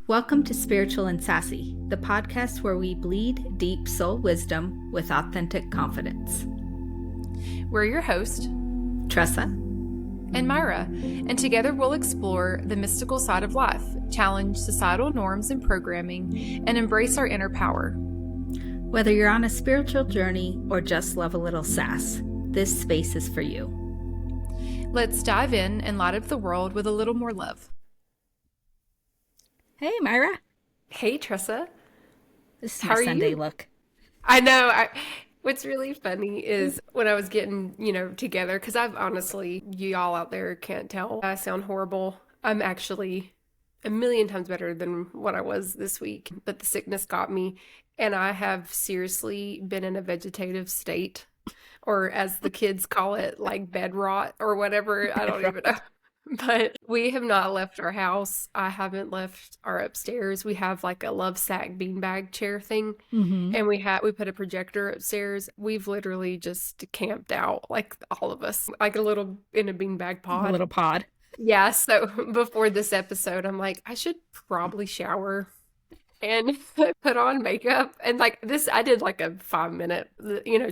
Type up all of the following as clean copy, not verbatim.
Welcome to Spiritual and Sassy, the podcast where we bleed deep soul wisdom with authentic confidence. We're your host, Tressa and Myra, and together we'll explore the mystical side of life, challenge societal norms and programming, and embrace our inner power. Whether you're on a spiritual journey or just love a little sass, this space is for you. Let's dive in and light up the world with a little more love. Hey, Myra. Hey, Tressa. This is my Sunday look. I know. What's really funny is when I was getting, together, because I've honestly, you all out there can't tell, I sound horrible. I'm actually a million times better than what I was this week, but the sickness got me, and I have seriously been in a vegetative state, or as the kids call it, like bed rot or whatever. I don't even know. But we have not left our house. I haven't left our upstairs. We have like a love sack beanbag chair thing. Mm-hmm. And we put a projector upstairs. We've literally just camped out, like all of us, like in a beanbag pod. A little pod. Yeah. So before this episode, I'm like, I should probably shower and put on makeup. And like this, I did like a 5-minute,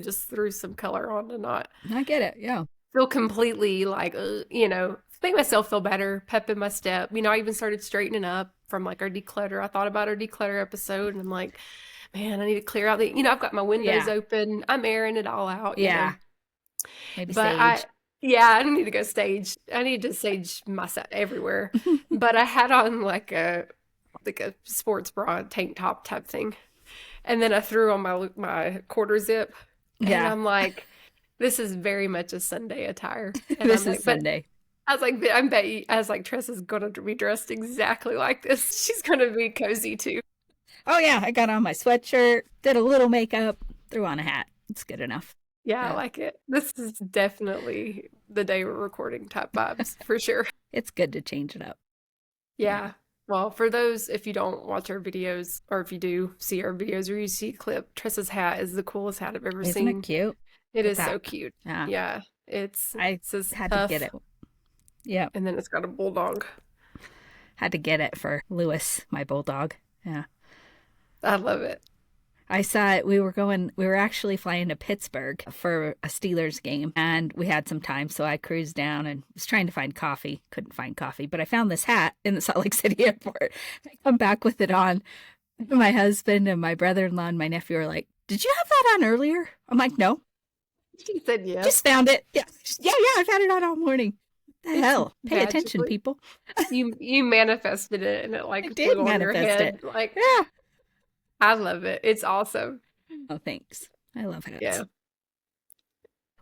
just threw some color on to not. I get it. Yeah. Feel completely like, make myself feel better, pep in my step. I even started straightening up from like our declutter. I thought about our declutter episode and I'm like, man, I need to clear out I've got my windows open. I'm airing it all out. Yeah. Maybe but sage. I don't need to go stage. I need to sage myself everywhere. But I had on like a sports bra tank top type thing. And then I threw on my quarter zip. And I'm like, this is very much a Sunday attire. And This is Sunday. I was like, Tressa's going to be dressed exactly like this. She's going to be cozy too. Oh yeah, I got on my sweatshirt, did a little makeup, threw on a hat. It's good enough. Yeah, I like it. This is definitely the day we're recording type vibes for sure. It's good to change it up. Yeah. Well, for those, if you don't watch our videos, or if you do see our videos or you see a clip, Tressa's hat is the coolest hat I've ever seen. Isn't it cute? It is so cute. Yeah. I had to get it. Yeah. And then it's got a bulldog. Had to get it for Lewis, my bulldog. Yeah. I love it. I saw it. We were actually flying to Pittsburgh for a Steelers game and we had some time. So I cruised down and was trying to find coffee. Couldn't find coffee, but I found this hat in the Salt Lake City airport. I come back with it on. My husband and my brother-in-law and my nephew were like, "Did you have that on earlier?" I'm like, "No." She said yes. Just found it. Yeah. I've had it on all morning. The hell? Pay attention, people. You manifested it and it like did flew on your head. Like, yeah. I love it. It's awesome. Oh, thanks. I love hats. Yeah.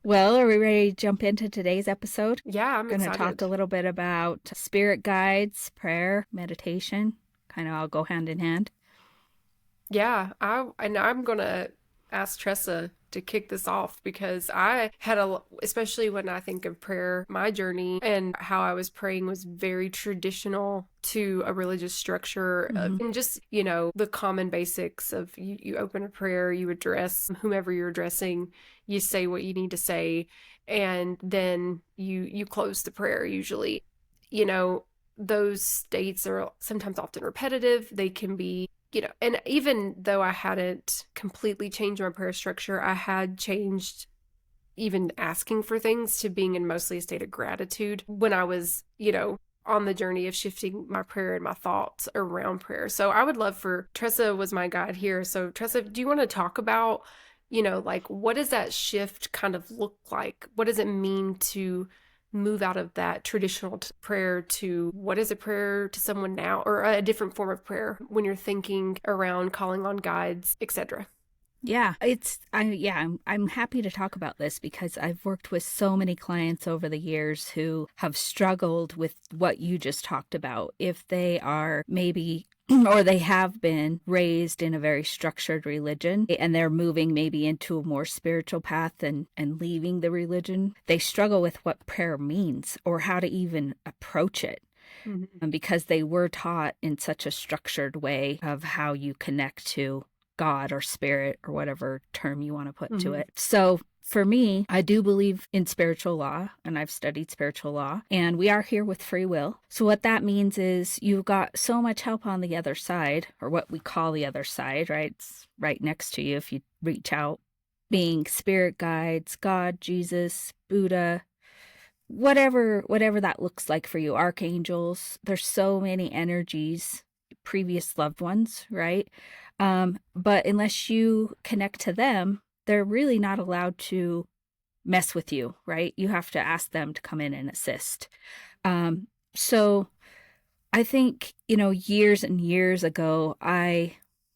Well, are we ready to jump into today's episode? Yeah, I'm excited. Going to talk a little bit about spirit guides, prayer, meditation. Kind of all go hand in hand. Yeah, I'm going to ask Tressa to kick this off because I had especially when I think of prayer, my journey and how I was praying was very traditional to a religious structure and just, the common basics of you open a prayer, you address whomever you're addressing, you say what you need to say, and then you close the prayer usually. Those states are sometimes often repetitive. They can be and even though I hadn't completely changed my prayer structure, I had changed even asking for things to being in mostly a state of gratitude when I was, on the journey of shifting my prayer and my thoughts around prayer. So I would love for Tressa was my guide here. So Tressa, do you want to talk about, like what does that shift kind of look like? What does it mean to move out of that traditional prayer to what is a prayer to someone now, or a different form of prayer when you're thinking around calling on guides, etc.? Yeah, I'm happy to talk about this because I've worked with so many clients over the years who have struggled with what you just talked about. If they are maybe or they have been raised in a very structured religion and they're moving maybe into a more spiritual path and leaving the religion, they struggle with what prayer means or how to even approach it. Because they were taught in such a structured way of how you connect to God or spirit or whatever term you want to put to it. So for me, I do believe in spiritual law, and I've studied spiritual law, and we are here with free will. So what that means is you've got so much help on the other side, or what we call the other side, right? It's right next to you if you reach out, being spirit guides, God, Jesus, Buddha, whatever that looks like for you, archangels. There's so many energies, previous loved ones, right? But unless you connect to them, they're really not allowed to mess with you, right? You have to ask them to come in and assist. So I think, years and years ago,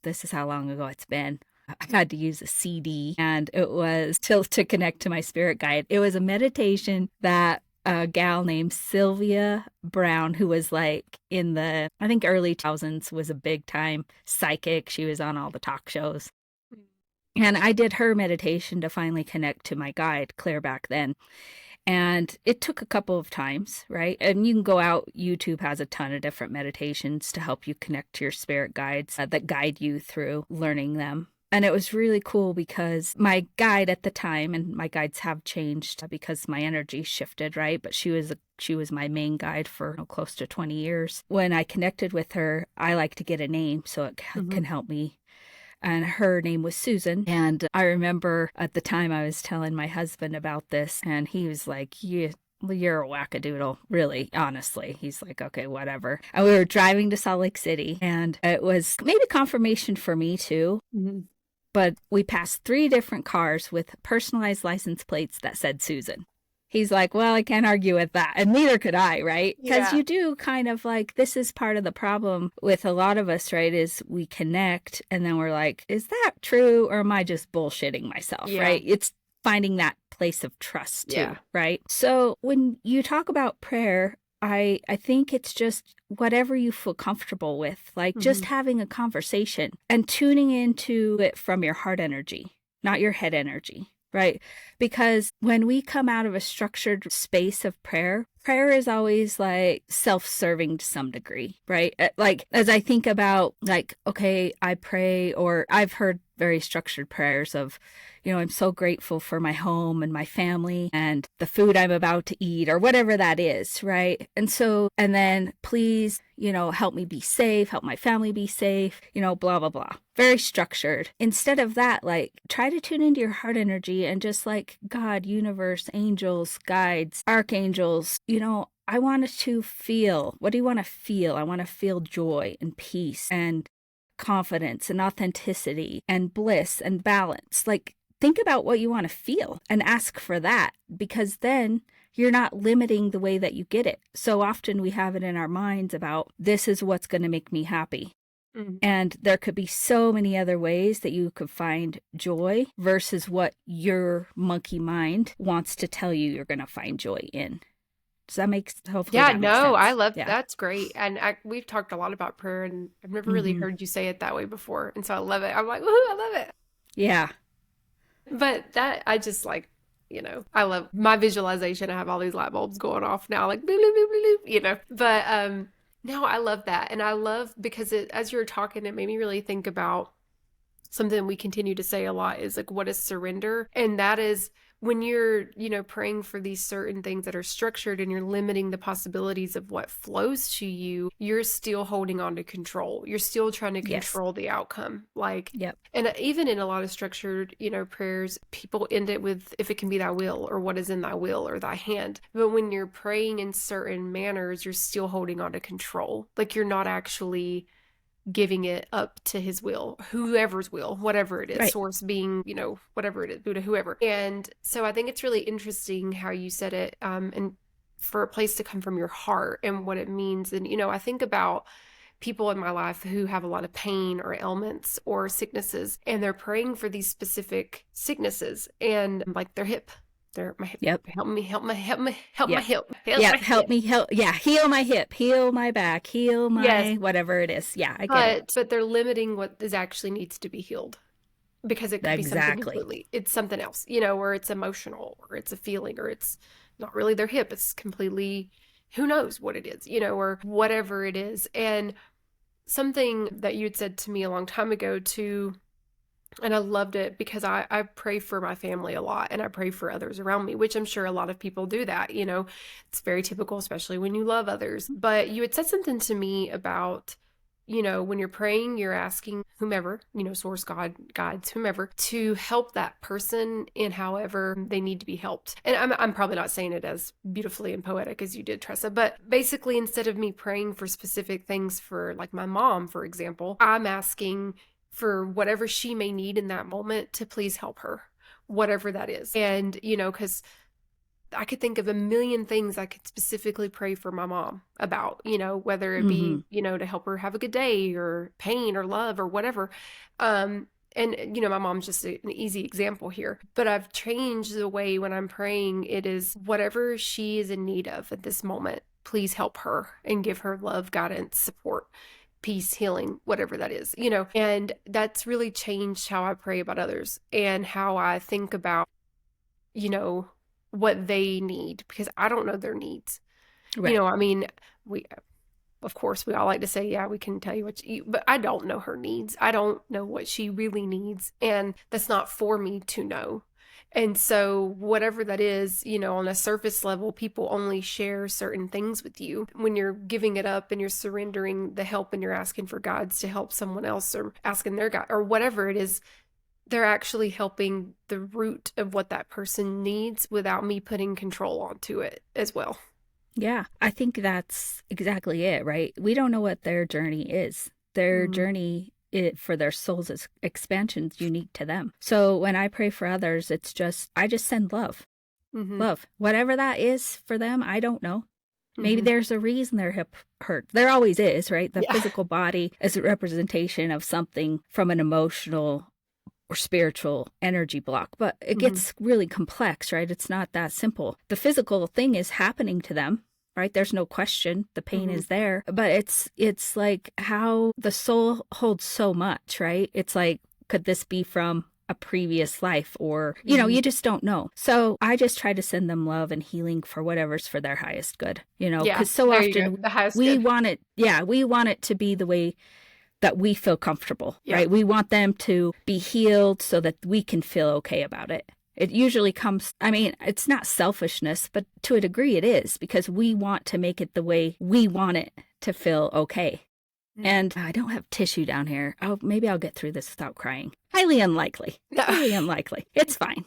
this is how long ago it's been. I had to use a CD, and it was to connect to my spirit guide. It was a meditation that a gal named Sylvia Brown, who was like in the, I think, early 2000s, was a big time psychic. She was on all the talk shows. And I did her meditation to finally connect to my guide clear back then. And it took a couple of times, right? And you can go out, YouTube has a ton of different meditations to help you connect to your spirit guides that guide you through learning them. And it was really cool because my guide at the time, and my guides have changed because my energy shifted, right? But she was my main guide for close to 20 years. When I connected with her, I like to get a name so it can help me. And her name was Susan. And I remember at the time I was telling my husband about this, and he was like, you're a wackadoodle, really, honestly. He's like, okay, whatever. And we were driving to Salt Lake City, and it was maybe confirmation for me too. Mm-hmm. But we passed 3 different cars with personalized license plates that said Susan. He's like, well, I can't argue with that. And neither could I, right? Because you do kind of like, this is part of the problem with a lot of us, right? Is we connect and then we're like, is that true? Or am I just bullshitting myself, right? It's finding that place of trust too, right? So when you talk about prayer, I think it's just whatever you feel comfortable with, like just having a conversation and tuning into it from your heart energy, not your head energy. Right? Because when we come out of a structured space of prayer is always like self-serving to some degree, right? Like, as I think about like, okay, I pray, or I've heard very structured prayers of, I'm so grateful for my home and my family and the food I'm about to eat, or whatever that is, right? And then please, help me be safe, help my family be safe, blah, blah, blah. Very structured. Instead of that, like, try to tune into your heart energy and just like God, universe, angels, guides, archangels, I want us to feel. What do you want to feel? I want to feel joy and peace and confidence and authenticity and bliss and balance. Like, think about what you want to feel and ask for that, because then you're not limiting the way that you get it. So often we have it in our minds about, this is what's going to make me happy. And there could be so many other ways that you could find joy versus what your monkey mind wants to tell you you're going to find joy in. Does that make hopefully that makes sense? I love that's great. And we've talked a lot about prayer, and I've never really heard you say it that way before. And so I love it. I'm like, woohoo, I love it. Yeah. But that, I just like, I love my visualization. I have all these light bulbs going off now, like, bloop, bloop, bloop, bloop, But no, I love that. And I love, because as you were talking, it made me really think about something we continue to say a lot is like, what is surrender? And that is when you're, praying for these certain things that are structured and you're limiting the possibilities of what flows to you, you're still holding on to control. You're still trying to control the outcome. Like, and even in a lot of structured, prayers, people end it with, if it can be thy will, or what is in thy will, or thy hand. But when you're praying in certain manners, you're still holding on to control. Like, you're not actually giving it up to his will, whoever's will, whatever it is, source being, whatever it is, Buddha, whoever. And so I think it's really interesting how you said it, and for a place to come from your heart and what it means. And, I think about people in my life who have a lot of pain or ailments or sicknesses, and they're praying for these specific sicknesses, and like their hip. My hip. Help my hip. Heal my hip, heal my back, heal my whatever it is. Yeah, I get it. But they're limiting what is actually needs to be healed, because it could be something completely, it's something else, or it's emotional, or it's a feeling, or it's not really their hip. It's completely, who knows what it is, or whatever it is. And something that you had said to me a long time ago too, And I loved it because I pray for my family a lot and I pray for others around me, which I'm sure a lot of people do that. It's very typical, especially when you love others. But you had said something to me about, when you're praying, you're asking whomever, source, God, guides, whomever, to help that person in however they need to be helped. And I'm probably not saying it as beautifully and poetic as you did, Tressa, but basically, instead of me praying for specific things for like my mom, for example, I'm asking for whatever she may need in that moment to please help her, whatever that is. And, because I could think of a million things I could specifically pray for my mom about, whether it be, to help her have a good day or pain or love or whatever. And, my mom's just an easy example here, but I've changed the way when I'm praying, it is whatever she is in need of at this moment, please help her and give her love, guidance, support, peace, healing, whatever that is, and that's really changed how I pray about others and how I think about, what they need, because I don't know their needs. Right. I mean, of course, we all like to say, yeah, we can tell you what to eat, but I don't know her needs. I don't know what she really needs. And that's not for me to know. And so whatever that is, on a surface level, people only share certain things with you. When you're giving it up and you're surrendering the help and you're asking for guides to help someone else or asking their God or whatever it is, they're actually helping the root of what that person needs without me putting control onto it as well. Yeah, I think that's exactly it, right? We don't know what their journey is. Their journey for their soul's expansion is unique to them. So when I pray for others, I just send love. Love. Whatever that is for them, I don't know. Maybe there's a reason their hip hurt. There always is, right? The physical body is a representation of something from an emotional or spiritual energy block, but it gets really complex, right? It's not that simple. The physical thing is happening to them, right? There's no question. The pain is there, but it's like how the soul holds so much, right? It's like, could this be from a previous life or, you just don't know. So I just try to send them love and healing for whatever's for their highest good, because so often we want it. Yeah. We want it to be the way that we feel comfortable, right? We want them to be healed so that we can feel okay about it. It usually comes, it's not selfishness, but to a degree it is, because we want to make it the way we want it to feel okay. And I don't have tissue down here. Maybe I'll get through this without crying. Highly unlikely. Highly unlikely. It's fine.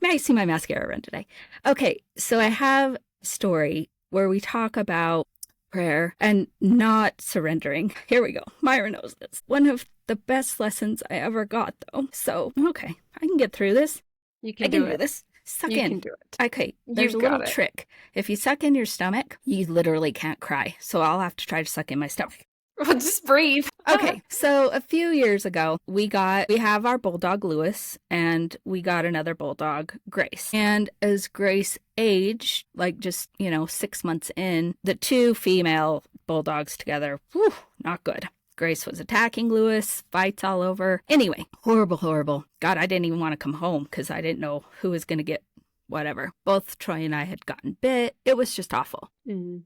May I see my mascara run today? Okay, so I have a story where we talk about prayer and not surrendering. Here we go. Myra knows this. One of the best lessons I ever got, though. So, okay, I can get through this. You can do this. Suck you in. Can do it. Okay, there's a little trick. If you suck in your stomach, you literally can't cry. So I'll have to try to suck in my stomach. Well, just breathe. Okay, so a few years ago, we have our bulldog Lewis, and we got another bulldog, Grace. And as Grace aged, like just 6 months in, the two female bulldogs together, not good. Grace was attacking Lewis, fights all over. Anyway, horrible. God, I didn't even want to come home because I didn't know who was going to get whatever. Both Troy and I had gotten bit. It was just awful.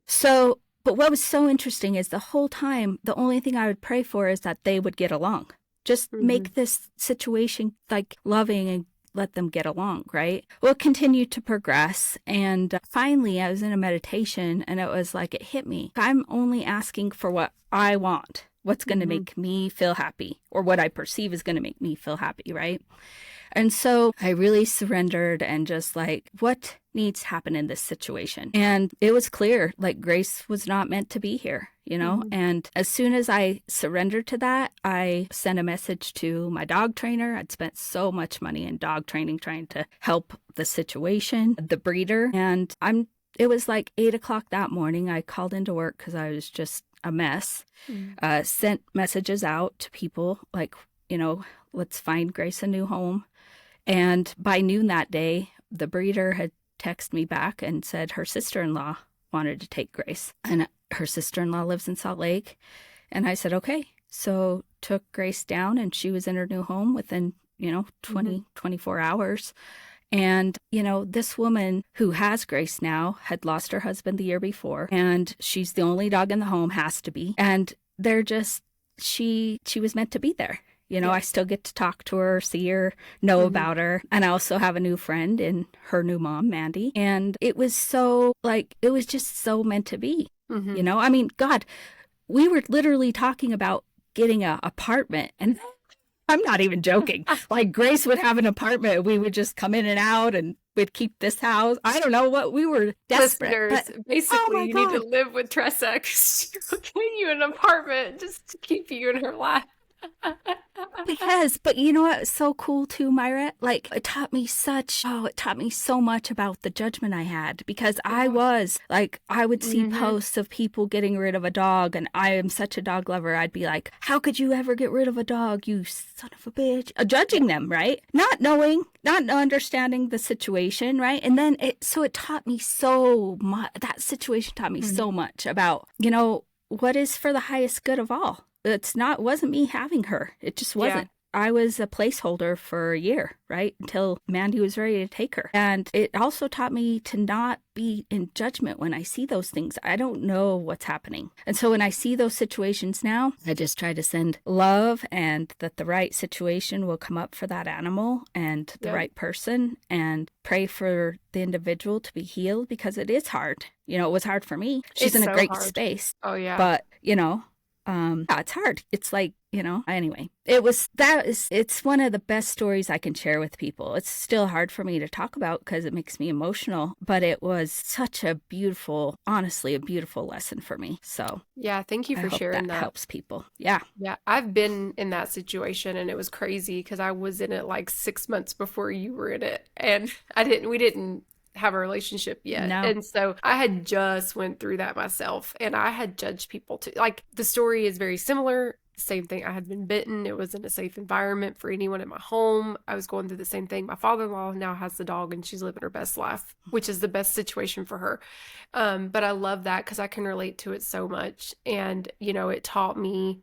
So, but what was so interesting is the whole time, the only thing I would pray for is that they would get along. Just make this situation like loving and let them get along, right? We'll continue to progress. And finally, I was in a meditation and it was like, it hit me. I'm only asking for what I want, what's going to make me feel happy, or what I perceive is going to make me feel happy, right? And so I really surrendered and just like, what needs to happen in this situation? And it was clear, like Grace was not meant to be here, And as soon as I surrendered to that, I sent a message to my dog trainer. I'd spent so much money in dog training trying to help the situation, the breeder. And it was like 8:00 that morning. I called into work because I was just a mess. Sent messages out to people like, let's find Grace a new home. And by noon that day, the breeder had texted me back and said her sister-in-law wanted to take Grace. And her sister-in-law lives in Salt Lake. And I said, okay. So took Grace down and she was in her new home within, 24 hours. And, this woman who has Grace now had lost her husband the year before. And she's the only dog in the home, has to be. And they're just, she was meant to be there. I still get to talk to her, see her, know about her. And I also have a new friend in her new mom, Mandy. And it was it was just so meant to be. I mean, God, we were literally talking about getting an apartment, and I'm not even joking. Like, Grace would have an apartment. We would just come in and out, and we'd keep this house. I don't know what, we were desperate. Listeners, But, basically, you God. need to live with Tressa because she'll get you an apartment just to keep you in her life. But you know what? It's so cool too, Myra. Like, it taught me so much about the judgment I had, because I would see posts of people getting rid of a dog, and I am such a dog lover. I'd be like, how could you ever get rid of a dog, you son of a bitch? Judging them, right? Not knowing, not understanding the situation, right? And then it taught me so much. That situation taught me so much about, what is for the highest good of all. Wasn't me having her. It just wasn't. I was a placeholder for a year, right? Until Mandy was ready to take her. And it also taught me to not be in judgment when I see those things. I don't know what's happening. And so when I see those situations now, I just try to send love, and that the right situation will come up for that animal and the right person, and pray for the individual to be healed, because it is hard. It was hard for me. She's in a great space. Oh, yeah. But, it's hard. It's like, anyway, it's one of the best stories I can share with people. It's still hard for me to talk about because it makes me emotional, but it was such honestly, a beautiful lesson for me. So yeah, thank you for sharing that. Helps people. Yeah. Yeah. I've been in that situation, and it was crazy because I was in it like 6 months before you were in it, and we didn't have a relationship yet. No. And so I had just went through that myself, and I had judged people too. Like, the story is very similar. Same thing. I had been bitten. It wasn't a safe environment for anyone in my home. I was going through the same thing. My father-in-law now has the dog, and she's living her best life, which is the best situation for her. But I love that because I can relate to it so much. And, it taught me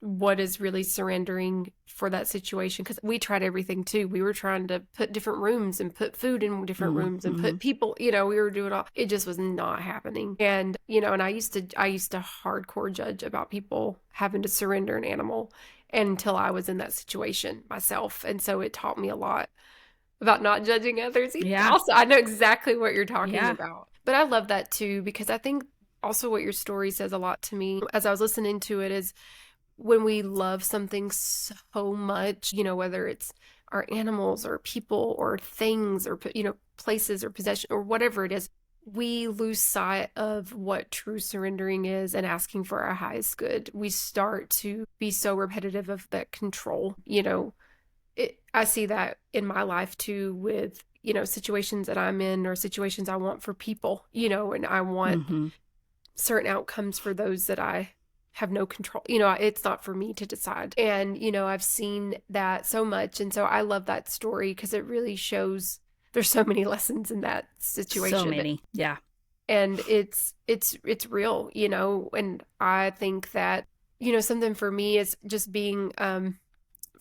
what is really surrendering for that situation, because we tried everything too. We were trying to put different rooms and put food in different rooms and put people, we were doing all, it just was not happening. And and I used to hardcore judge about people having to surrender an animal until I was in that situation myself. And so it taught me a lot about not judging others. Yeah. Also, I know exactly what you're talking about. But I love that too, because I think also what your story says a lot to me as I was listening to it is, when we love something so much, whether it's our animals or people or things or, places or possession or whatever it is, we lose sight of what true surrendering is and asking for our highest good. We start to be so repetitive of that control. I see that in my life too with, situations that I'm in or situations I want for people, and I want certain outcomes for those that I have no control. It's not for me to decide. And, I've seen that so much. And so I love that story because it really shows there's so many lessons in that situation. So many. Yeah. And it's real, and I think that, something for me is just being,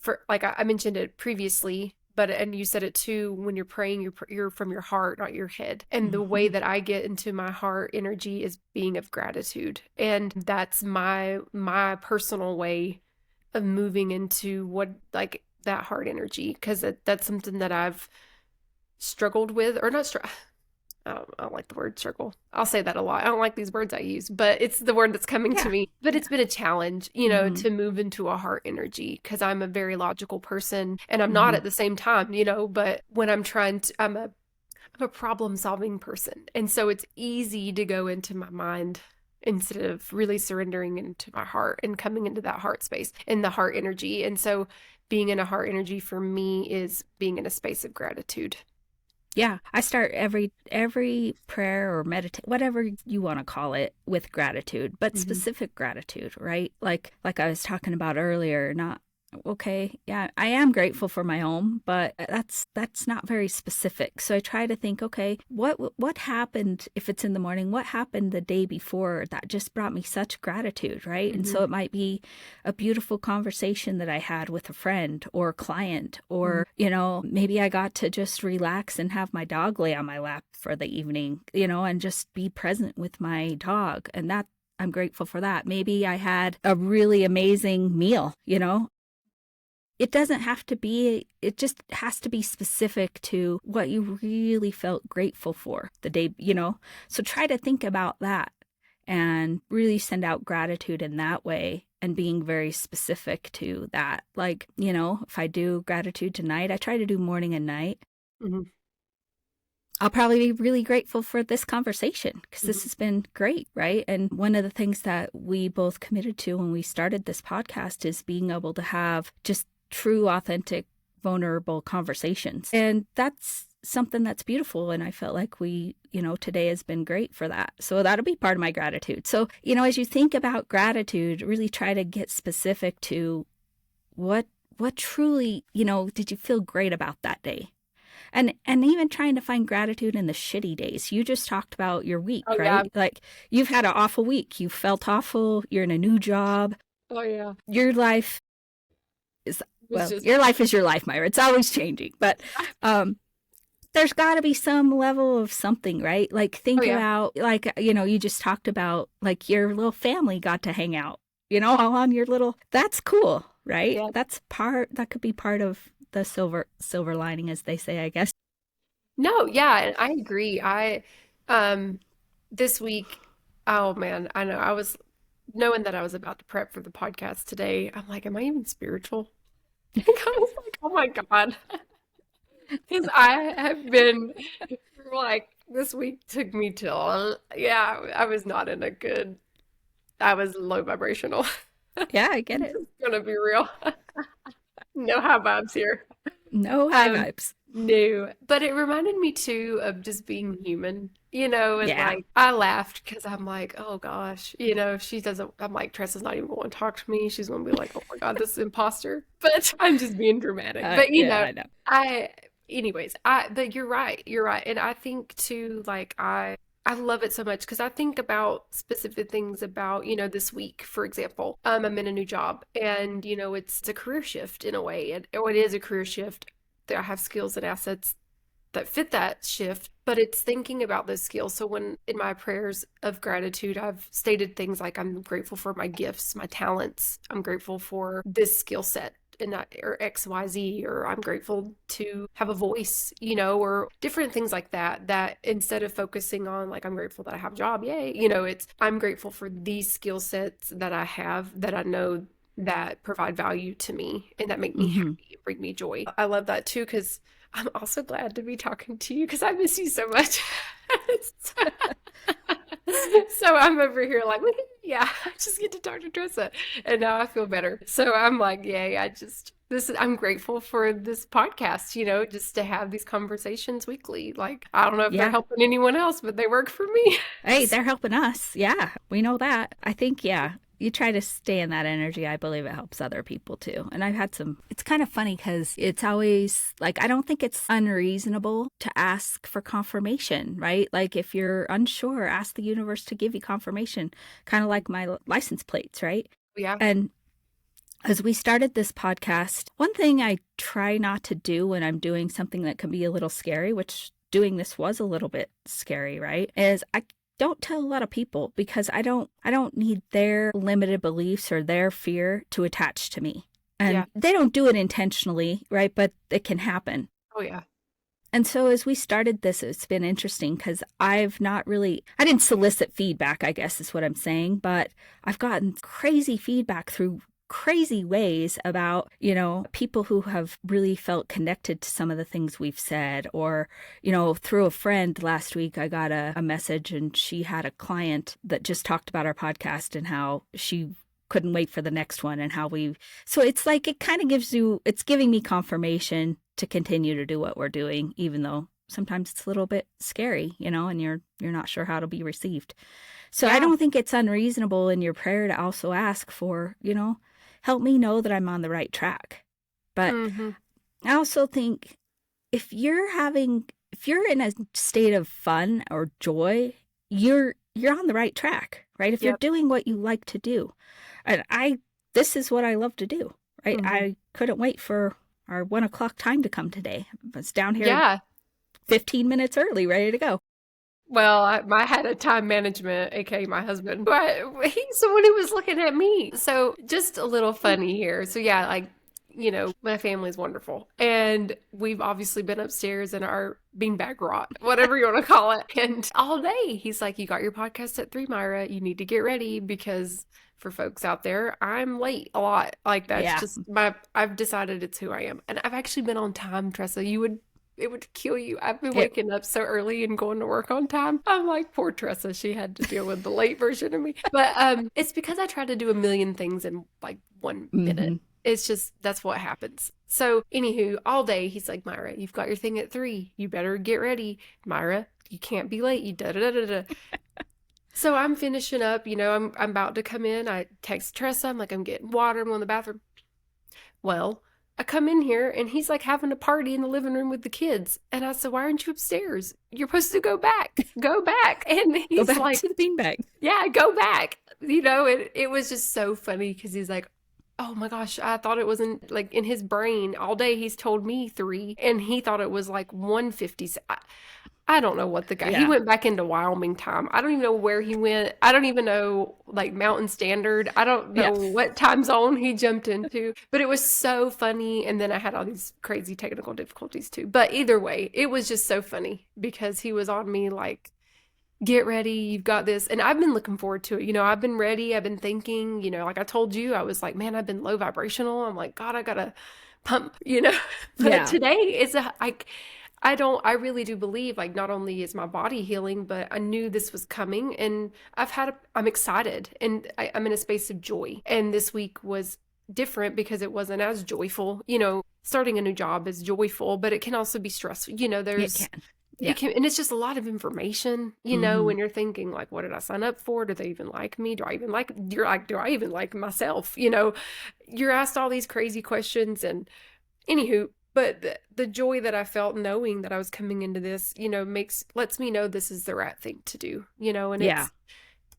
for, like I mentioned it previously, and you said it too, when you're praying, you're from your heart, not your head. And the way that I get into my heart energy is being of gratitude. And that's my personal way of moving into that heart energy. Cause that's something that I've struggled with, or not I don't like the word struggle. I'll say that a lot. I don't like these words I use, but it's the word that's coming to me. But it's been a challenge, to move into a heart energy, because I'm a very logical person, and I'm not at the same time, but when I'm I'm a problem solving person. And so it's easy to go into my mind instead of really surrendering into my heart and coming into that heart space and the heart energy. And so being in a heart energy for me is being in a space of gratitude. Yeah, I start every prayer or meditate, whatever you want to call it, with gratitude, but specific gratitude, right? Like I was talking about earlier, not okay, yeah, I am grateful for my home, but that's not very specific. So I try to think, okay, what happened, if it's in the morning, what happened the day before that just brought me such gratitude, right? And so it might be a beautiful conversation that I had with a friend or a client, or, maybe I got to just relax and have my dog lay on my lap for the evening, and just be present with my dog. And that, I'm grateful for that. Maybe I had a really amazing meal, it doesn't have to be, it just has to be specific to what you really felt grateful for the day, So try to think about that and really send out gratitude in that way and being very specific to that. Like, if I do gratitude tonight, I try to do morning and night. Mm-hmm. I'll probably be really grateful for this conversation because this Mm-hmm. has been great, right? And one of the things that we both committed to when we started this podcast is being able to have just true, authentic, vulnerable conversations. And that's something that's beautiful. And I felt like today has been great for that. So that'll be part of my gratitude. So, as you think about gratitude, really try to get specific to what truly, did you feel great about that day? And even trying to find gratitude in the shitty days. You just talked about your week, Oh, yeah. right? Like you've had an awful week. You felt awful. You're in a new job. Oh, yeah. Your life is, It was just, your life is your life, Myra. It's always changing. But there's got to be some level of something, right? Like think oh, yeah. about, like, you just talked about like your little family got to hang out, all on your little, that's cool, right? Yeah. That could be part of the silver lining, as they say, I guess. No, yeah, and I agree. This week, oh man, I know I was knowing that I was about to prep for the podcast today. I'm like, am I even spiritual? I was like, oh my God. Because I have been like, this week took me till, yeah, I was not in a good, I was low vibrational. Yeah, I get I'm it. just gonna be real. No high vibes here. No high Um, vibes. no, but it reminded me too of just being human, and Yeah. like I laughed because I'm like, oh gosh, if she doesn't, I'm like, Tressa's not even going to talk to me. She's going to be like, oh my God, this is imposter. But I'm just being dramatic. But Yeah, I know. I, anyways, but you're right, you're right, and I think too, like I love it so much because I think about specific things about, this week, for example. I'm in a new job and, it's a career shift in a way. Or it is a career shift. I have skills and assets that fit that shift, but it's thinking about those skills. So when in my prayers of gratitude, I've stated things like I'm grateful for my gifts, my talents. I'm grateful for this skill set and that, or XYZ, or I'm grateful to have a voice, or different things like that, that instead of focusing on like, I'm grateful that I have a job, yay, it's I'm grateful for these skill sets that I have that I know that provide value to me and that make me Mm-hmm. happy, bring me joy. I love that too, because I'm also glad to be talking to you because I miss you so much. So I'm over here like, yeah, I just get to talk to Tressa, and now I feel better. So I'm like, yay! I'm grateful for this podcast. Just to have these conversations weekly. Like, I don't know if they're Yeah. helping anyone else, but they work for me. Hey, they're helping us. Yeah, we know that. I think, yeah, you try to stay in that energy. I believe it helps other people too. And I've had it's kind of funny because it's always like, I don't think it's unreasonable to ask for confirmation, right? Like if you're unsure, ask the universe to give you confirmation, kind of like my license plates, right? Yeah, And as we started this podcast, one thing I try not to do when I'm doing something that can be a little scary, which doing this was a little bit scary, right? Is I don't tell a lot of people because I don't need their limited beliefs or their fear to attach to me. And yeah, they don't do it intentionally, right? But it can happen. oh yeah, And so as we started this, it's been interesting because I didn't solicit feedback, I guess is what I'm saying, but I've gotten crazy feedback through crazy ways about, people who have really felt connected to some of the things we've said. Or, through a friend last week, I got a message and she had a client that just talked about our podcast and how she couldn't wait for the next one and so it's like, it kind of it's giving me confirmation to continue to do what we're doing, even though sometimes it's a little bit scary, and you're not sure how it'll be received. So I yeah. don't think it's unreasonable in your prayer to also ask for, help me know that I'm on the right track. But Mm-hmm. I also think if you're in a state of fun or joy, you're on the right track, right? If you're Yep. doing what you like to do. And this is what I love to do, right? Mm-hmm. I couldn't wait for our 1:00 time to come today. I was down here Yeah. 15 minutes early, ready to go. Well, I had a time management, aka my husband, but he's the one who was looking at me. So just a little funny here. So yeah, like My family's wonderful. And we've obviously been upstairs in our beanbag rot, whatever you want to call it. And all day he's like, you got your podcast at 3, Myra. You need to get ready because for folks out there, I'm late a lot. Like that's Yeah. just I've decided it's who I am. And I've actually been on time, Tressa. It would kill you. I've been It, waking up so early and going to work on time. I'm like, poor Tressa. She had to deal with the late version of me. But it's because I try to do a million things in like 1 minute. mm-hmm. It's just, that's what happens. So, anywho, all day he's like, Myra, you've got your thing at 3. You better get ready. Myra, you can't be late. You da da da da. So I'm finishing up. I'm about to come in. I text Tressa. I'm like, I'm getting water. I'm going to the bathroom. Well, I come in here and he's like having a party in the living room with the kids. And I said, why aren't you upstairs? You're supposed to go back. Go back. And Go he's back like, to the beanbag. yeah, go back. It was just so funny because he's like, oh my gosh, I thought it wasn't like in his brain all day. He's told me 3 and he thought it was like 1:50. I don't know what he Yeah. went back into Wyoming time. I don't even know where he went. I don't even know like Mountain Standard. I don't know what time zone he jumped into, but it was so funny. And then I had all these crazy technical difficulties too. But either way, it was just so funny because he was on me like, get ready, you've got this. And I've been looking forward to it. I've been ready. I've been thinking, like I told you, I was like, man, I've been low vibrational. I'm like, God, I gotta pump, But today is I really do believe like not only is my body healing, but I knew this was coming and I'm excited and I'm in a space of joy. And this week was different because it wasn't as joyful. Starting a new job is joyful, but it can also be stressful. There's It can. Yeah. and it's just a lot of information, Mm-hmm. when you're thinking like, what did I sign up for? Do they even like me? Do I even like myself? You're asked all these crazy questions and anywho, but the joy that I felt knowing that I was coming into this, lets me know this is the right thing to do, and Yeah.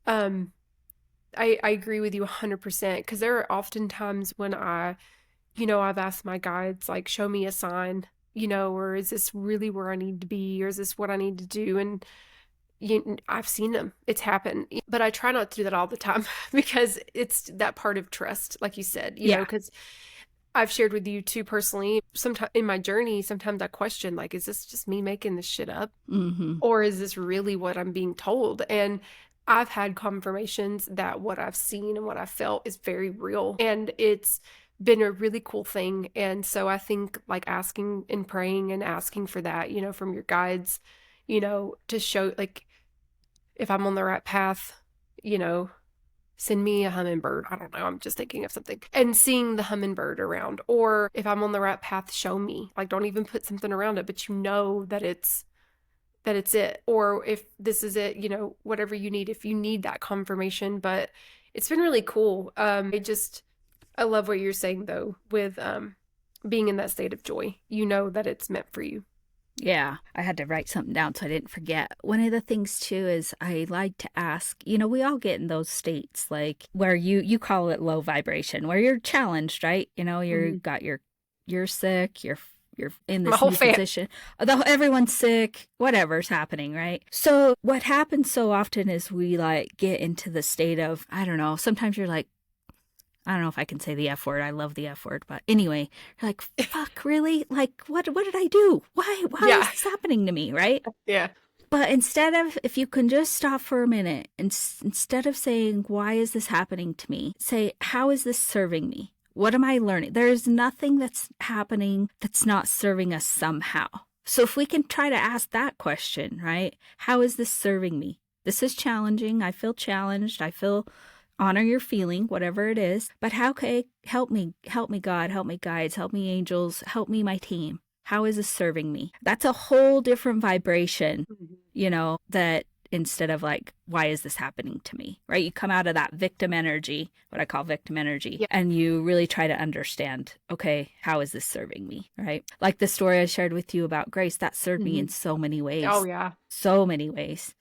it's, I agree with you 100% because there are often times when I've asked my guides, like, show me a sign, or is this really where I need to be? Or is this what I need to do? And I've seen them. It's happened. But I try not to do that all the time because it's that part of trust, like you said, because I've shared with you too personally, sometimes in my journey, sometimes I question, like, is this just me making this shit up? Mm-hmm. Or is this really what I'm being told? And I've had confirmations that what I've seen and what I felt is very real. And it's been a really cool thing. And so I think like asking and praying and asking for that, from your guides, to show like if I'm on the right path, send me a hummingbird. I don't know. I'm just thinking of something and seeing the hummingbird around. Or if I'm on the right path, show me. Like don't even put something around it, but that it's it. Or if this is it, whatever you need, if you need that confirmation. But it's been really cool. I love what you're saying though, with being in that state of joy. That it's meant for you. Yeah, I had to write something down so I didn't forget. One of the things too is I like to ask, we all get in those states like where you call it low vibration, where you're challenged, right? You're sick, you're in this new position. Everyone's sick, whatever's happening, right? So what happens so often is we like get into the state of, I don't know, sometimes you're like, I don't know if I can say the F word. I love the F word. But anyway, you're like, fuck, really? Like, what did I do? Why is this happening to me, right? Yeah. But if you can just stop for a minute, and instead of saying, why is this happening to me? Say, how is this serving me? What am I learning? There is nothing that's happening that's not serving us somehow. So if we can try to ask that question, right? How is this serving me? This is challenging. I feel challenged. Honor your feeling, whatever it is. But how can help me God, help me guides, help me angels, help me my team. How is this serving me? That's a whole different vibration, that instead of like, why is this happening to me? Right? You come out of that victim energy, what I call victim energy, and you really try to understand, okay, how is this serving me? Right? Like the story I shared with you about Grace, that served me in so many ways. Oh yeah. So many ways.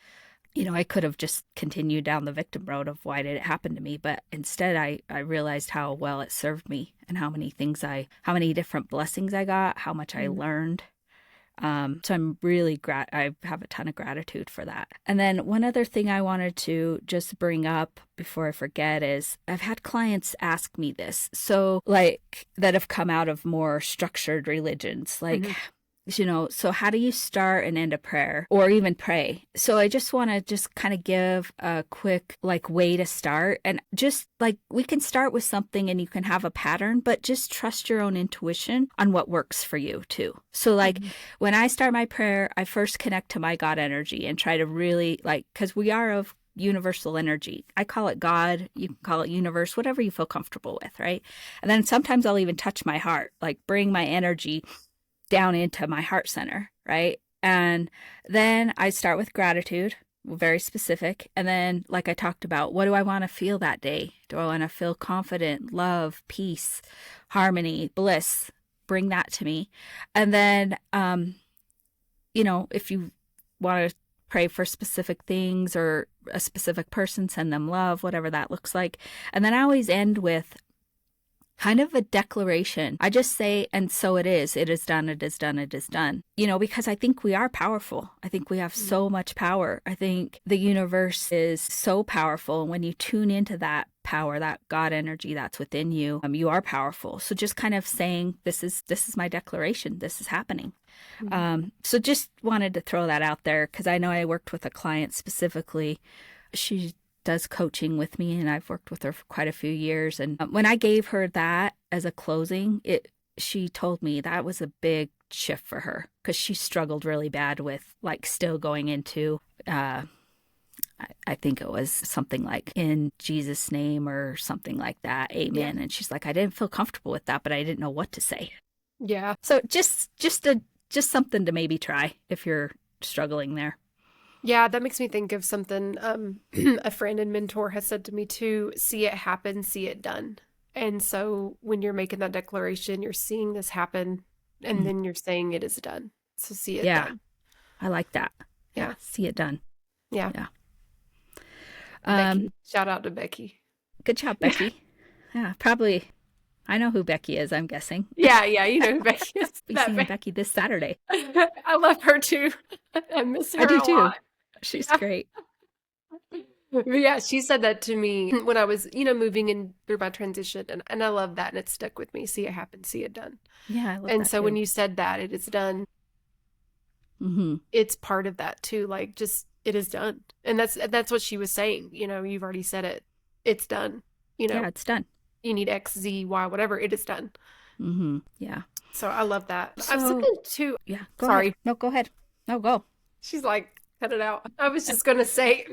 I could have just continued down the victim road of why did it happen to me, but instead I realized how well it served me and how many different blessings I got, how much I learned. So I'm really I have a ton of gratitude for that. And then one other thing I wanted to just bring up before I forget is I've had clients ask me this. So like that have come out of more structured religions, like, Mm-hmm. So how do you start and end a prayer or even pray? So I just want to just kind of give a quick like way to start, and just like we can start with something and you can have a pattern, but just trust your own intuition on what works for you too. So like Mm-hmm. when I start my prayer, I first connect to my God energy and try to really like, because we are of universal energy. I call it God, you can call it universe, whatever you feel comfortable with, right? And then sometimes I'll even touch my heart, like bring my energy down into my heart center, right? And then I start with gratitude, very specific. And then, like I talked about, what do I want to feel that day? Do I want to feel confident, love, peace, harmony, bliss? Bring that to me. And then, if you want to pray for specific things or a specific person, send them love, whatever that looks like. And then I always end with kind of a declaration. I just say, and so it is done, it is done, it is done. Because I think we are powerful. I think we have so much power. I think the universe is so powerful. When you tune into that power, that God energy that's within you, you are powerful. So just kind of saying, this is my declaration. This is happening. So just wanted to throw that out there because I know I worked with a client specifically. She does coaching with me and I've worked with her for quite a few years. And when I gave her that as a closing, she told me that was a big shift for her because she struggled really bad with like still going into, I think it was something like in Jesus' name or something like that. Amen. Yeah. And she's like, I didn't feel comfortable with that, but I didn't know what to say. Yeah. So just something to maybe try if you're struggling there. Yeah, that makes me think of something a friend and mentor has said to me too, see it happen, see it done. And so when you're making that declaration, you're seeing this happen and then you're saying it is done. So see it Yeah, done. I like that. Yeah. Yeah, see it done. Yeah. Yeah. Becky. Shout out to Becky. Good job, Becky. Yeah, probably. I know who Becky is, I'm guessing. Yeah, you know who Becky is. Be seeing Becky this Saturday. I love her too. I miss I her do a too. lot. She's Yeah. great. But yeah, she said that to me when I was, moving in through my transition. And I love that. And it stuck with me. See it happen, see it done. Yeah, I love And that so too. when you said that it is done, it's part of that too. Like just it is done. And that's what she was saying. You've already said it. It's done. Yeah, it's done. You need X, Z, Y, whatever. It is done. Yeah. So I love that. So, I'm something too. Yeah, go Sorry. ahead. No, go ahead. No, go. She's like, cut it out. I was just gonna say,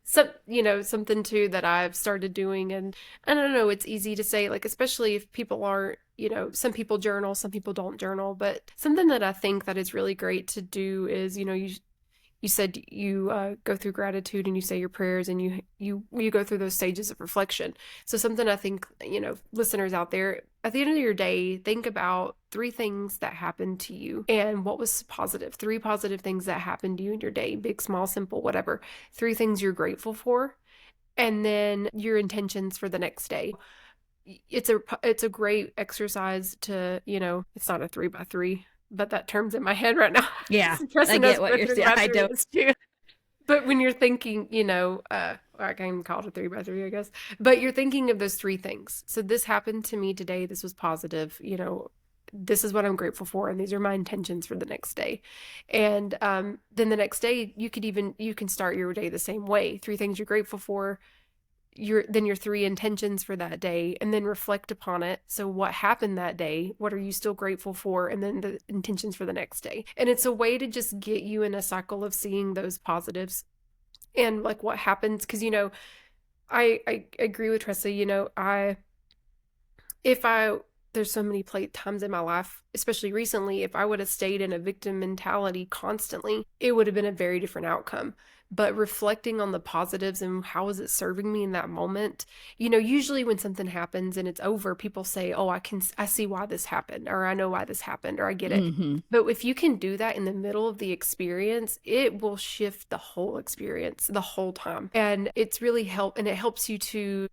something too that I've started doing, and I don't know, it's easy to say, like, especially if people aren't, some people journal, some people don't journal, but something that I think that is really great to do is, you said you go through gratitude and you say your prayers and you go through those stages of reflection. So something I think, listeners out there, at the end of your day, think about 3 things that happened to you and what was positive. 3 positive things that happened to you in your day, big, small, simple, whatever. 3 things you're grateful for, and then your intentions for the next day. It's a great exercise to, it's not a 3x3, but that term's in my head right now. Yeah, I Tressa knows get what what you're 3 saying. by I 3 don't. is too. But when you're thinking, I can call it a 3x3, I guess. But you're thinking of those 3 things. So this happened to me today. This was positive. This is what I'm grateful for, and these are my intentions for the next day. And then the next day, you can start your day the same way. 3 things you're grateful for. Your 3 intentions for that day, and then reflect upon it. So what happened that day? What are you still grateful for? And then the intentions for the next day. And it's a way to just get you in a cycle of seeing those positives and like what happens. Because I agree with Tressa. There's so many times in my life, especially recently, if I would have stayed in a victim mentality constantly, it would have been a very different outcome. but reflecting on the positives and how is it serving me in that moment. Usually when something happens and it's over, people say, oh, I see why this happened, or I know why this happened, or I get it. Mm-hmm. But if you can do that in the middle of the experience, it will shift the whole experience the whole time. And it's really and it helps you to,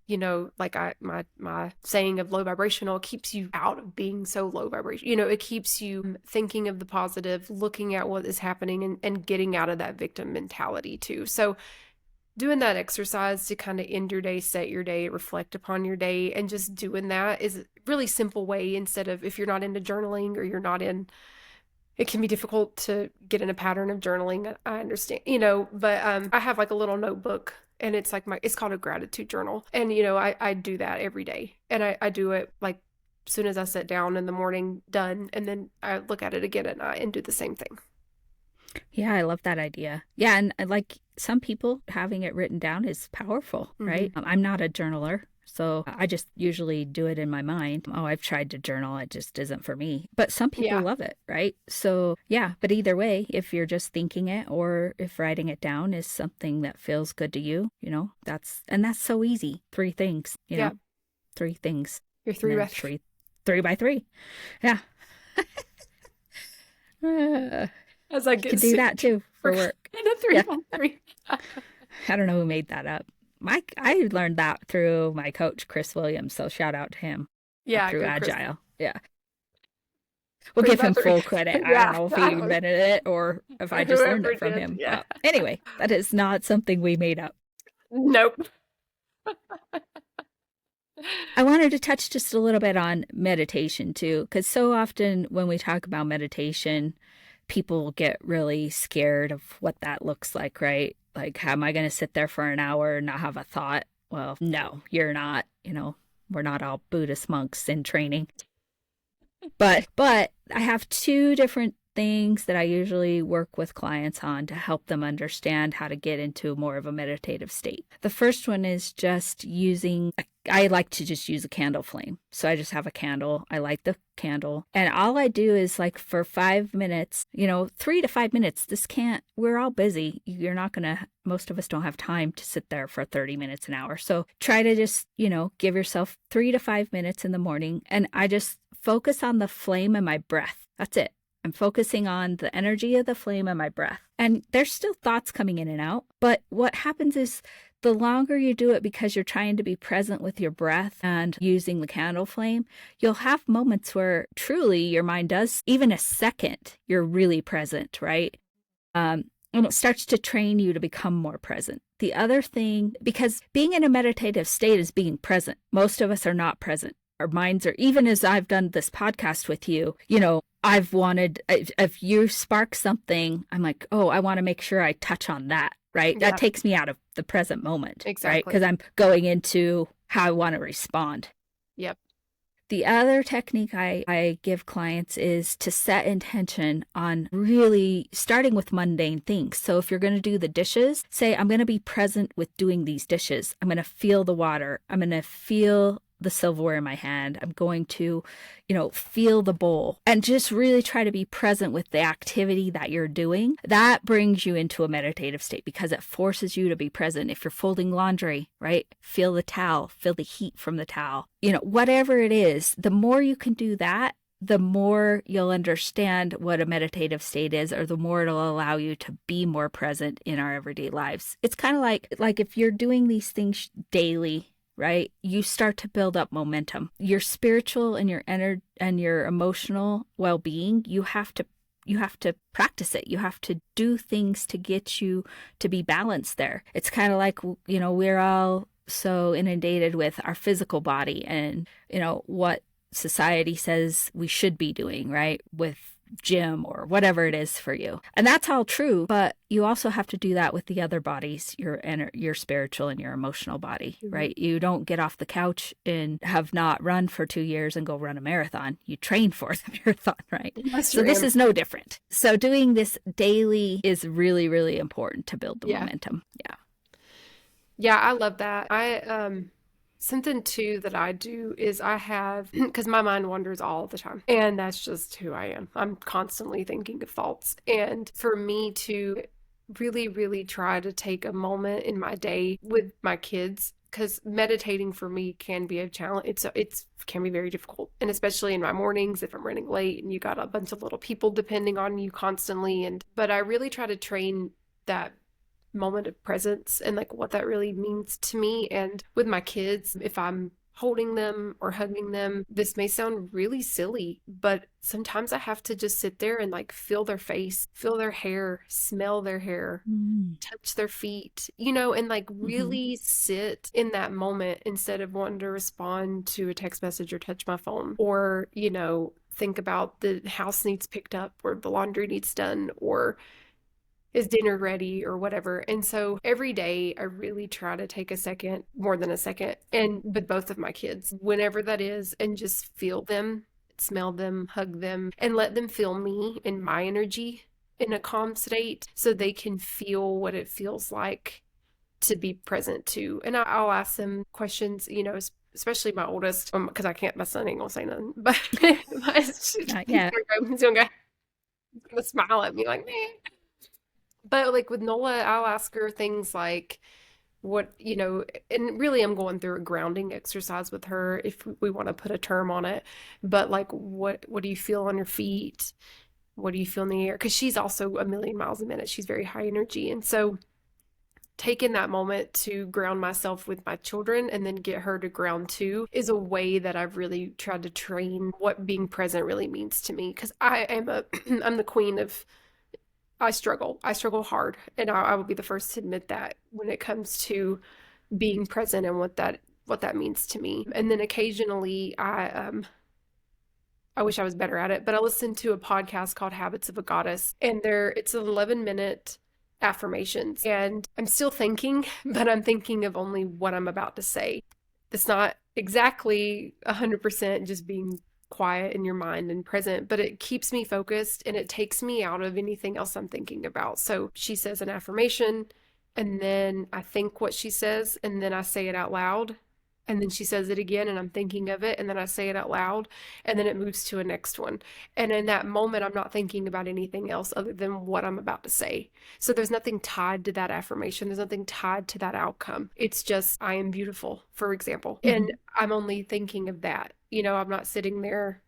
like my saying of low vibrational, keeps you out of being so low vibration. It keeps you thinking of the positive, looking at what is happening, and getting out of that victim mentality too. So doing that exercise to kind of end your day, set your day, reflect upon your day, and just doing that is a really simple way. Instead of, if you're not into journaling, or it can be difficult to get in a pattern of journaling. I understand, but I have like a little notebook, and it's like it's called a gratitude journal. And, I do that every day, and I do it like as soon as I sit down in the morning, done. And then I look at it again at night and do the same thing. Yeah, I love that idea. Yeah, and like some people, having it written down is powerful, right? I'm not a journaler, so I just usually do it in my mind. Oh, I've tried to journal, it just isn't for me. But some people love it, right? So yeah, but either way, if you're just thinking it, or if writing it down is something that feels good to you, that's so easy. 3 things, 3 things. You're 3 by 3. 3 by 3. Yeah. As I get can do that too for work. In a 3 by 3. I don't know who made that up. I learned that through my coach, Chris Williams. So shout out to him. Yeah. Through Agile. Yeah. We'll give him full credit. I don't know if he invented it or if I just learned it from him. Yeah. Anyway, that is not something we made up. Nope. I wanted to touch just a little bit on meditation too, because so often when we talk about meditation, people get really scared of what that looks like, right? Like, how am I going to sit there for an hour and not have a thought? Well, no, you're not. We're not all Buddhist monks in training. But I have 2 different things that I usually work with clients on to help them understand how to get into more of a meditative state. The first one is just I like to just use a candle flame. So I just have a candle. I light the candle. And all I do is like for 5 minutes, 3 to 5 minutes. We're all busy. Most of us don't have time to sit there for 30 minutes, an hour. So try to just, give yourself 3 to 5 minutes in the morning. And I just focus on the flame and my breath. That's it. I'm focusing on the energy of the flame and my breath. And there's still thoughts coming in and out. But what happens is the longer you do it, because you're trying to be present with your breath and using the candle flame, you'll have moments where truly your mind does, even a second, you're really present, right? And it starts to train you to become more present. The other thing, because being in a meditative state is being present. Most of us are not present. Our minds are, even as I've done this podcast with you, if you spark something, I'm like, oh, I want to make sure I touch on that, right? Yeah. That takes me out of the present moment, exactly. Right? Because I'm going into how I want to respond. Yep. The other technique I give clients is to set intention on really starting with mundane things. So if you're going to do the dishes, say, I'm going to be present with doing these dishes. I'm going to feel the water. I'm going to feel the silverware in my hand. I'm going to, feel the bowl, and just really try to be present with the activity that you're doing. That brings you into a meditative state because it forces you to be present. If you're folding laundry, right? Feel the towel, feel the heat from the towel. Whatever it is, the more you can do that, the more you'll understand what a meditative state is, or the more it'll allow you to be more present in our everyday lives. It's kind of like if you're doing these things daily, right? You start to build up momentum. Your spiritual and your and your emotional well-being, you have to practice it. You have to do things to get you to be balanced there. It's kind of like, we're all so inundated with our physical body and, what society says we should be doing, right? With gym or whatever it is for you. And that's all true, but you also have to do that with the other bodies, your spiritual and your emotional body, right? You don't get off the couch and have not run for 2 years and go run a marathon. You train for the marathon, right? So this is no different. So doing this daily is really, really important to build the momentum. Yeah. Yeah, I love that. Something too that I do is I have, because my mind wanders all the time, and that's just who I am. I'm constantly thinking of thoughts. And for me to really, really try to take a moment in my day with my kids, because meditating for me can be a challenge. It's can be very difficult, and especially in my mornings if I'm running late and you got a bunch of little people depending on you constantly. And but I really try to train that moment of presence and like what that really means to me. And with my kids, if I'm holding them or hugging them, this may sound really silly, but sometimes I have to just sit there and like feel their face, feel their hair, smell their hair, Mm. touch their feet, and like Hmm. really sit in that moment instead of wanting to respond to a text message or touch my phone, or, think about the house needs picked up or the laundry needs done or is dinner ready or whatever. And so every day I really try to take a second, more than a second, and with both of my kids, whenever that is, and just feel them, smell them, hug them, and let them feel me and my energy in a calm state so they can feel what it feels like to be present too. And I'll ask them questions, especially my oldest, because I can't, my son ain't gonna say nothing, but Not he's yet. gonna smile at me like, meh. But like with Nola, I'll ask her things like what, and really I'm going through a grounding exercise with her if we want to put a term on it. But like what do you feel on your feet? What do you feel in the air? Because she's also a million miles a minute. She's very high energy. And so taking that moment to ground myself with my children and then get her to ground too is a way that I've really tried to train what being present really means to me. Because I am I'm the queen of I struggle. I struggle hard, and I will be the first to admit that when it comes to being present and what that means to me. And then occasionally, I wish I was better at it, but I listened to a podcast called Habits of a Goddess, and it's 11-minute affirmations, and I'm still thinking, but I'm thinking of only what I'm about to say. It's not exactly 100% just being quiet in your mind and present, but it keeps me focused and it takes me out of anything else I'm thinking about. So she says an affirmation, and then I think what she says, and then I say it out loud. And then she says it again, and I'm thinking of it, and then I say it out loud, and then it moves to a next one. And in that moment, I'm not thinking about anything else other than what I'm about to say. So there's nothing tied to that affirmation. There's nothing tied to that outcome. It's just, I am beautiful, for example. And Hmm. I'm only thinking of that. I'm not sitting there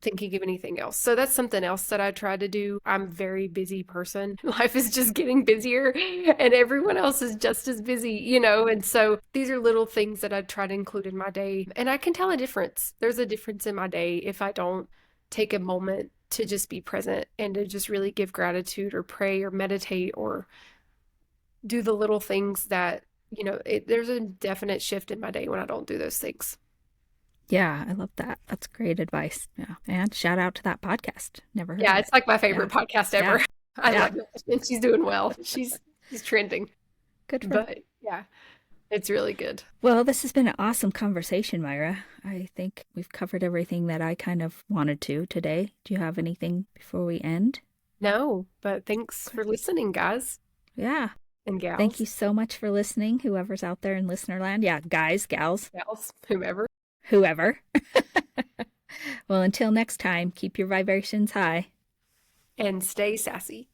thinking of anything else. So that's something else that I try to do. I'm a very busy person. Life is just getting busier and everyone else is just as busy. And so these are little things that I try to include in my day. And I can tell a difference. There's a difference in my day if I don't take a moment to just be present and to just really give gratitude or pray or meditate or do the little things that, there's a definite shift in my day when I don't do those things. Yeah, I love that. That's great advice. Yeah. And shout out to that podcast. Never heard of Yeah, it. it's like my Yeah. favorite podcast Yeah. ever. I Yeah. love it. And she's doing well. She's trending. Good for her. But yeah, it's really good. Well, this has been an awesome conversation, Myra. I think we've covered everything that I kind of wanted to today. Do you have anything before we end? No, but thanks Okay. for listening, guys Yeah. and Thank you gals, so much for listening, whoever's out there in listener land. Yeah, guys, gals, whomever. whoever. Well, until next time, keep your vibrations high. And stay sassy.